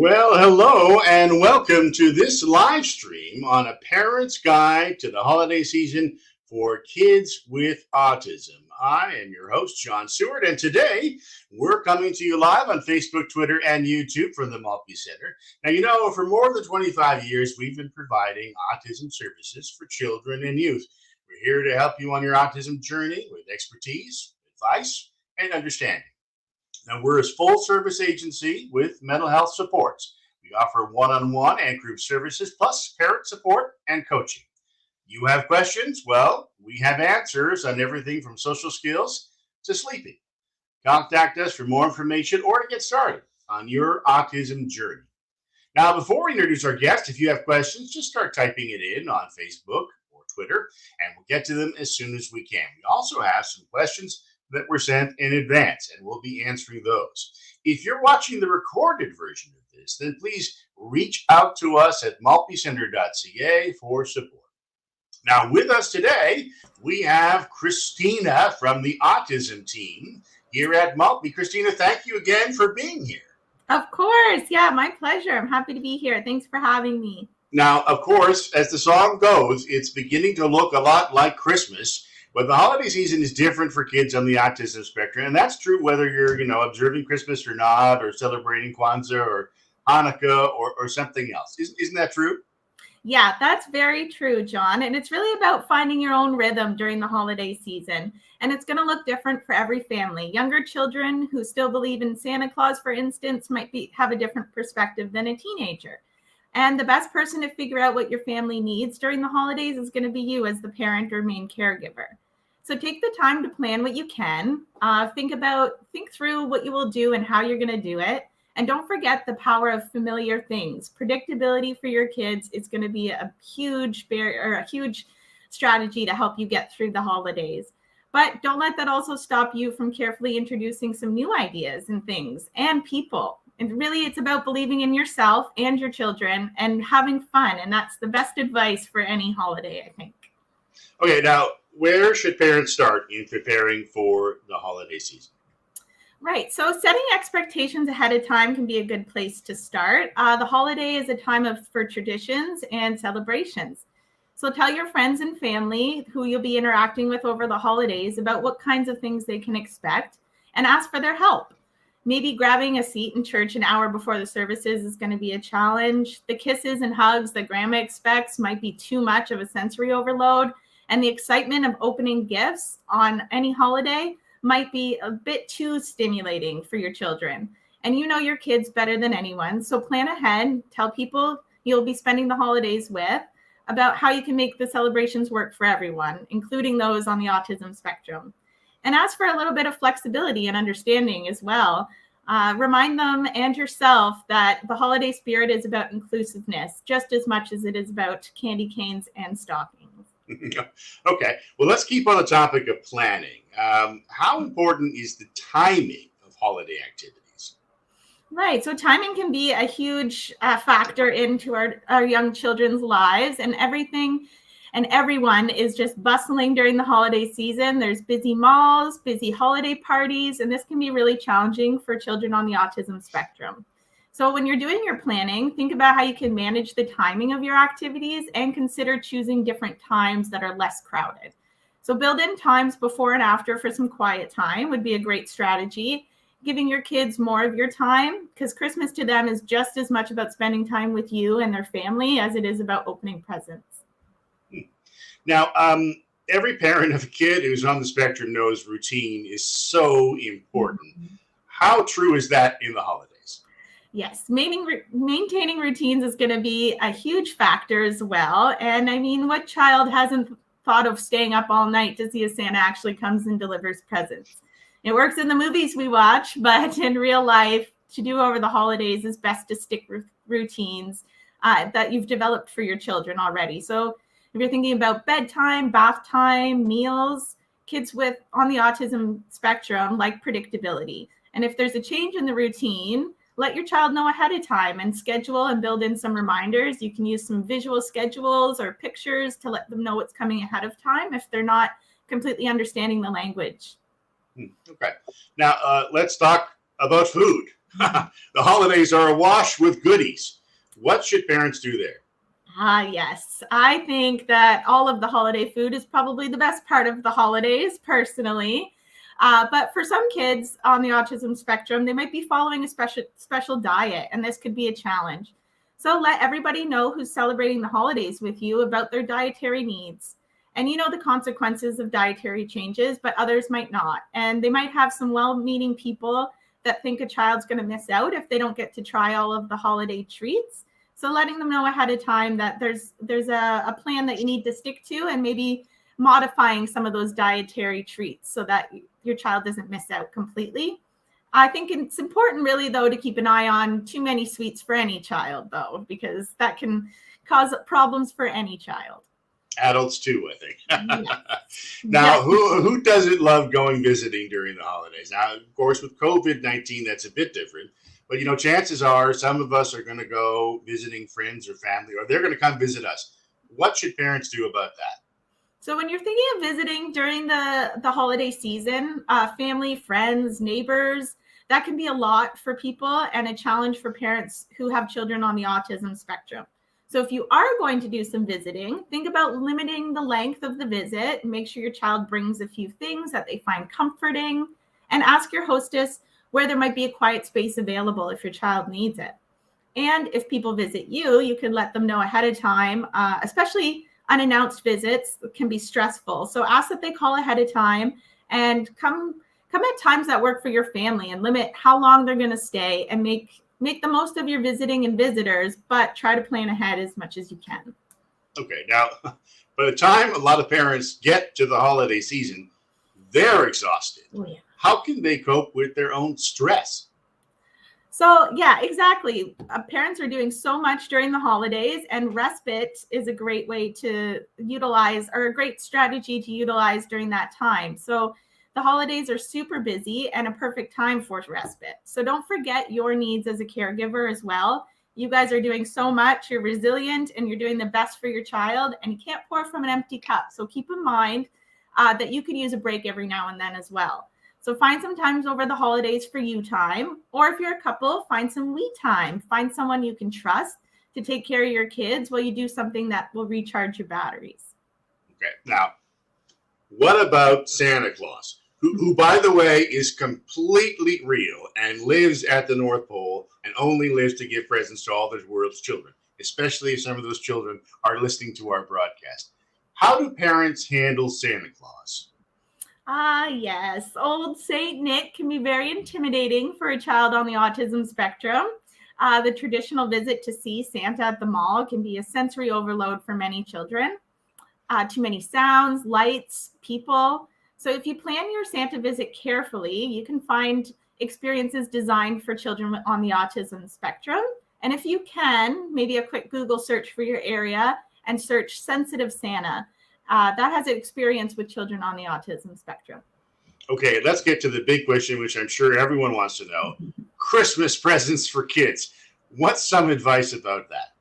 Well, hello and welcome to this live stream on A Parent's Guide to the Holiday Season for Kids with Autism. I am your host, John Seward, and today we're coming to you live on Facebook, Twitter, and YouTube from the Maltby Center. Now, for more than 25 years, we've been providing autism services for children and youth. We're here to help you on your autism journey with expertise, advice, and understanding. Now, we're a full service agency with mental health supports. We offer one-on-one and group services, plus parent support and coaching. You have questions? Well, we have answers on everything from social skills to sleeping. Contact us for more information or to get started on your autism journey. Now, before we introduce our guest, if you have questions, just start typing it in on Facebook or Twitter, and we'll get to them as soon as we can. We also have some questions that were sent in advance, and we'll be answering those. If you're watching the recorded version of this, then please reach out to us at maltbycenter.ca for support. Now, with us today, we have Christina from the autism team here at Maltby. Christina, thank you again for being here. Of course. Yeah, my pleasure. I'm happy to be here. Thanks for having me. Now, of course, as the song goes, it's beginning to look a lot like Christmas. But the holiday season is different for kids on the autism spectrum, and that's true whether you're, observing Christmas or not, or celebrating Kwanzaa or Hanukkah or something else. Isn't that true? Yeah, that's very true, John. And it's really about finding your own rhythm during the holiday season. And it's going to look different for every family. Younger children who still believe in Santa Claus, for instance, might have a different perspective than a teenager. And the best person to figure out what your family needs during the holidays is going to be you as the parent or main caregiver. So take the time to plan what you can. Think through what you will do and how you're going to do it. And don't forget the power of familiar things. Predictability for your kids is going to be a huge barrier or a huge strategy to help you get through the holidays. But don't let that also stop you from carefully introducing some new ideas and things and people. And really, it's about believing in yourself and your children and having fun. And that's the best advice for any holiday, I think. Okay, now, where should parents start in preparing for the holiday season? Right. So setting expectations ahead of time can be a good place to start. The holiday is a time for traditions and celebrations. So tell your friends and family who you'll be interacting with over the holidays about what kinds of things they can expect and ask for their help. Maybe grabbing a seat in church an hour before the services is going to be a challenge. The kisses and hugs that grandma expects might be too much of a sensory overload. And the excitement of opening gifts on any holiday might be a bit too stimulating for your children. And you know your kids better than anyone. So plan ahead, tell people you'll be spending the holidays with about how you can make the celebrations work for everyone, including those on the autism spectrum. And ask for a little bit of flexibility and understanding as well. Remind them and yourself that the holiday spirit is about inclusiveness just as much as it is about candy canes and stockings. Okay, well, let's keep on the topic of planning. How important is the timing of holiday activities? Right, so timing can be a huge factor into our young children's lives, and everything and everyone is just bustling during the holiday season. There's busy malls, busy holiday parties, and this can be really challenging for children on the autism spectrum. So when you're doing your planning, think about how you can manage the timing of your activities and consider choosing different times that are less crowded. So build in times before and after for some quiet time would be a great strategy. Giving your kids more of your time, because Christmas to them is just as much about spending time with you and their family as it is about opening presents. Now, every parent of a kid who's on the spectrum knows routine is so important. Mm-hmm. How true is that in the holidays? Yes, maintaining routines is going to be a huge factor as well. And I mean, what child hasn't thought of staying up all night to see if Santa actually comes and delivers presents? It works in the movies we watch, but in real life, to do over the holidays is best to stick with routines that you've developed for your children already. So if you're thinking about bedtime, bath time, meals, kids on the autism spectrum like predictability. And if there's a change in the routine, let your child know ahead of time and schedule and build in some reminders. You can use some visual schedules or pictures to let them know what's coming ahead of time if they're not completely understanding the language. Okay. Now, let's talk about food. The holidays are awash with goodies. What should parents do there? Yes. I think that all of the holiday food is probably the best part of the holidays, personally. But for some kids on the autism spectrum, they might be following a special diet, and this could be a challenge. So let everybody know who's celebrating the holidays with you about their dietary needs. And you know the consequences of dietary changes, but others might not. And they might have some well-meaning people that think a child's going to miss out if they don't get to try all of the holiday treats. So letting them know ahead of time that there's a plan that you need to stick to, and maybe modifying some of those dietary treats so that your child doesn't miss out completely. I think it's important really though to keep an eye on too many sweets for any child though, because that can cause problems for any child. Adults too, I think. Yes. Now, Yes. who doesn't love going visiting during the holidays? Now, of course, with COVID-19, that's a bit different. But, chances are some of us are going to go visiting friends or family, or they're going to come visit us. What should parents do about that? So when you're thinking of visiting during the holiday season, family, friends, neighbors, that can be a lot for people and a challenge for parents who have children on the autism spectrum. So if you are going to do some visiting, think about limiting the length of the visit. Make sure your child brings a few things that they find comforting, and ask your hostess where there might be a quiet space available if your child needs it. And if people visit you, you can let them know ahead of time, especially unannounced visits can be stressful. So ask that they call ahead of time and come at times that work for your family, and limit how long they're going to stay, and make the most of your visiting and visitors, but try to plan ahead as much as you can. Okay, now, by the time a lot of parents get to the holiday season, they're exhausted. Oh, yeah. How can they cope with their own stress? So yeah, exactly. Parents are doing so much during the holidays, and respite is a great way to utilize, or a great strategy to utilize during that time. So the holidays are super busy and a perfect time for respite. So don't forget your needs as a caregiver as well. You guys are doing so much, you're resilient, and you're doing the best for your child, and you can't pour from an empty cup. So keep in mind that you could use a break every now and then as well. So find some times over the holidays for you time, or if you're a couple, find some we time. Find someone you can trust to take care of your kids while you do something that will recharge your batteries. Okay, now, what about Santa Claus, who by the way, is completely real and lives at the North Pole and only lives to give presents to all the world's children, especially if some of those children are listening to our broadcast? How do parents handle Santa Claus? Yes. Old Saint Nick can be very intimidating for a child on the autism spectrum. The traditional visit to see Santa at the mall can be a sensory overload for many children. Too many sounds, lights, people. So if you plan your Santa visit carefully, you can find experiences designed for children on the autism spectrum. And if you can, maybe a quick Google search for your area and search sensitive Santa. That has experience with children on the autism spectrum. Okay, let's get to the big question, which I'm sure everyone wants to know. Christmas presents for kids. What's some advice about that?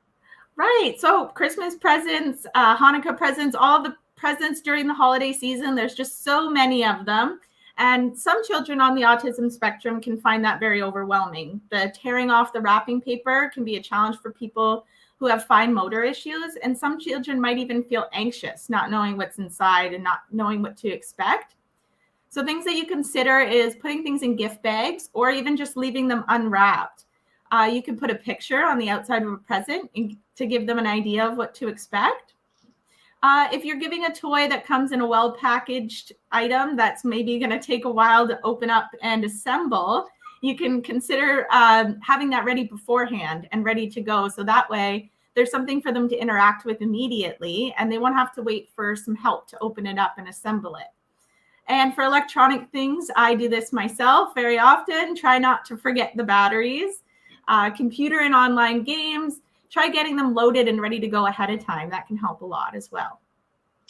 Right. So Christmas presents, Hanukkah presents, all the presents during the holiday season, there's just so many of them. And some children on the autism spectrum can find that very overwhelming. The tearing off the wrapping paper can be a challenge for people who have fine motor issues. And some children might even feel anxious, not knowing what's inside and not knowing what to expect. So things that you consider is putting things in gift bags, or even just leaving them unwrapped. You can put a picture on the outside of a present to give them an idea of what to expect. If you're giving a toy that comes in a well-packaged item that's maybe going to take a while to open up and assemble, you can consider having that ready beforehand and ready to go. So that way there's something for them to interact with immediately, and they won't have to wait for some help to open it up and assemble it. And for electronic things, I do this myself very often. Try not to forget the batteries. Computer and online games, try getting them loaded and ready to go ahead of time. That can help a lot as well.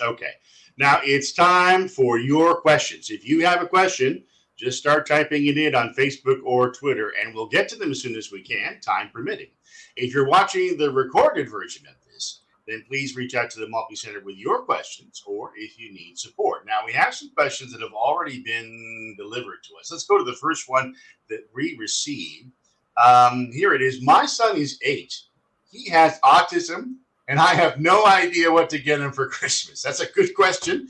Okay. Now it's time for your questions. If you have a question, just start typing it in on Facebook or Twitter, and we'll get to them as soon as we can, time permitting. If you're watching the recorded version of this, then please reach out to the Multi-Center with your questions, or if you need support. Now, we have some questions that have already been delivered to us. Let's go to the first one that we received Here it is. My son is 8. He has autism, and I have no idea what to get him for Christmas. That's a good question.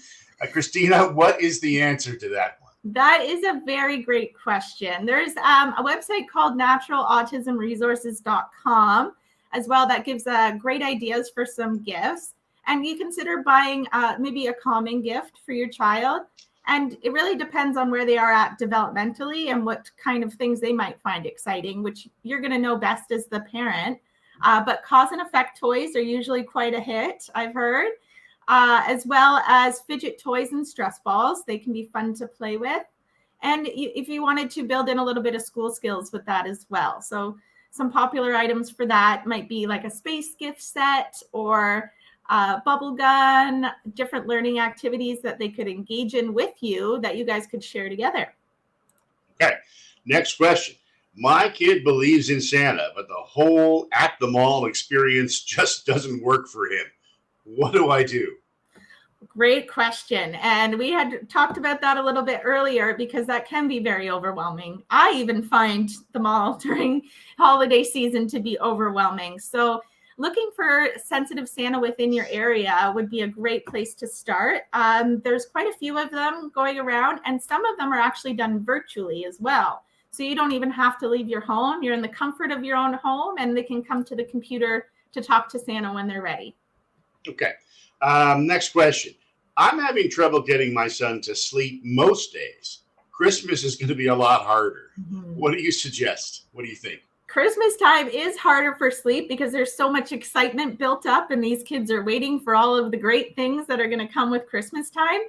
Christina, what is the answer to that one? That is a very great question. There's a website called naturalautismresources.com as well that gives great ideas for some gifts. And you consider buying maybe a calming gift for your child. And it really depends on where they are at developmentally and what kind of things they might find exciting, which you're going to know best as the parent. But cause and effect toys are usually quite a hit, I've heard, as well as fidget toys and stress balls. They can be fun to play with. And if you wanted to build in a little bit of school skills with that as well. So some popular items for that might be like a space gift set or bubble gun, different learning activities that they could engage in with you that you guys could share together. Okay, next question. My kid believes in Santa, but the whole at the mall experience just doesn't work for him. What do I do? Great question. And we had talked about that a little bit earlier because that can be very overwhelming. I even find the mall during holiday season to be overwhelming. So looking for sensitive Santa within your area would be a great place to start. There's quite a few of them going around, and some of them are actually done virtually as well. So you don't even have to leave your home. You're in the comfort of your own home, and they can come to the computer to talk to Santa when they're ready. Okay. Next question. I'm having trouble getting my son to sleep most days. Christmas is going to be a lot harder. Mm-hmm. What do you suggest? What do you think? Christmas time is harder for sleep because there's so much excitement built up and these kids are waiting for all of the great things that are going to come with Christmas time.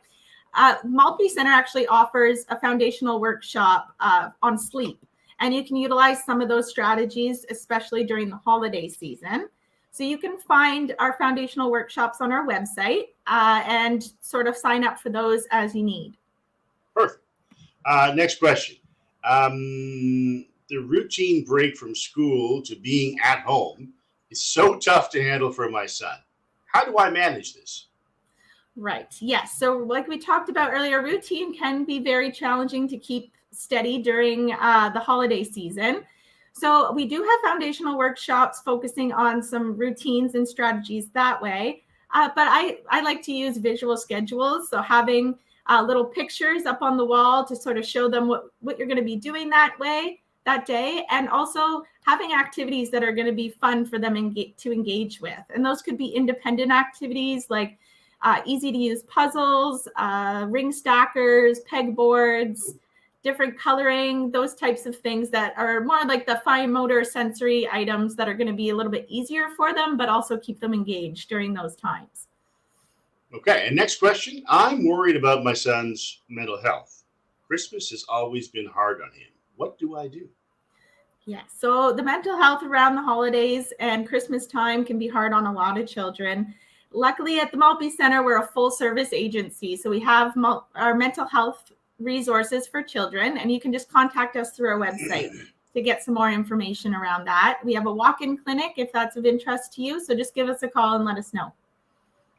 Maltby Center actually offers a foundational workshop on sleep, and you can utilize some of those strategies, especially during the holiday season. So you can find our foundational workshops on our website and sort of sign up for those as you need. Perfect. Next question. The routine break from school to being at home is so tough to handle for my son. How do I manage this? Right. Yes. So like we talked about earlier, routine can be very challenging to keep steady during the holiday season. So we do have foundational workshops focusing on some routines and strategies that way. But I like to use visual schedules. So having little pictures up on the wall to sort of show them what you're going to be doing that day, and also having activities that are going to be fun for them to engage with. And those could be independent activities like easy to use puzzles, ring stackers, pegboards, different coloring, those types of things that are more like the fine motor sensory items that are going to be a little bit easier for them, but also keep them engaged during those times. Okay, and next question. I'm worried about my son's mental health. Christmas has always been hard on him. What do I do? Yeah, so the mental health around the holidays and Christmas time can be hard on a lot of children. Luckily, at the Maltby Center, we're a full-service agency, so we have our mental health resources for children, and you can just contact us through our website to get some more information around that. We have a walk-in clinic if that's of interest to you, so just give us a call and let us know.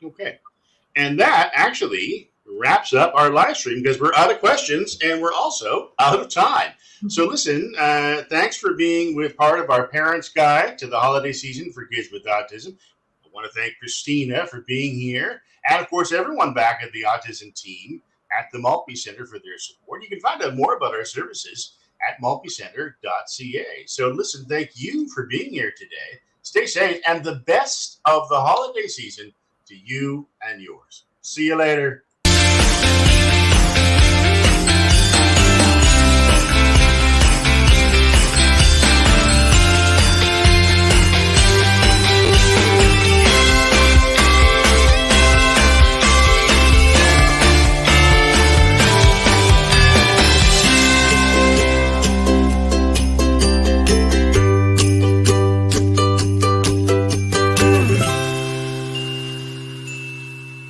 Okay, and that actually wraps up our live stream because we're out of questions and we're also out of time. So listen, thanks for being with part of our Parents' Guide to the Holiday Season for Kids with Autism. I want to thank Christina for being here, and of course everyone back at the Autism team at the Maltby Center for their support. You can find out more about our services at maltbycenter.ca. So listen, thank you for being here today. Stay safe, and the best of the holiday season to you and yours. See you later.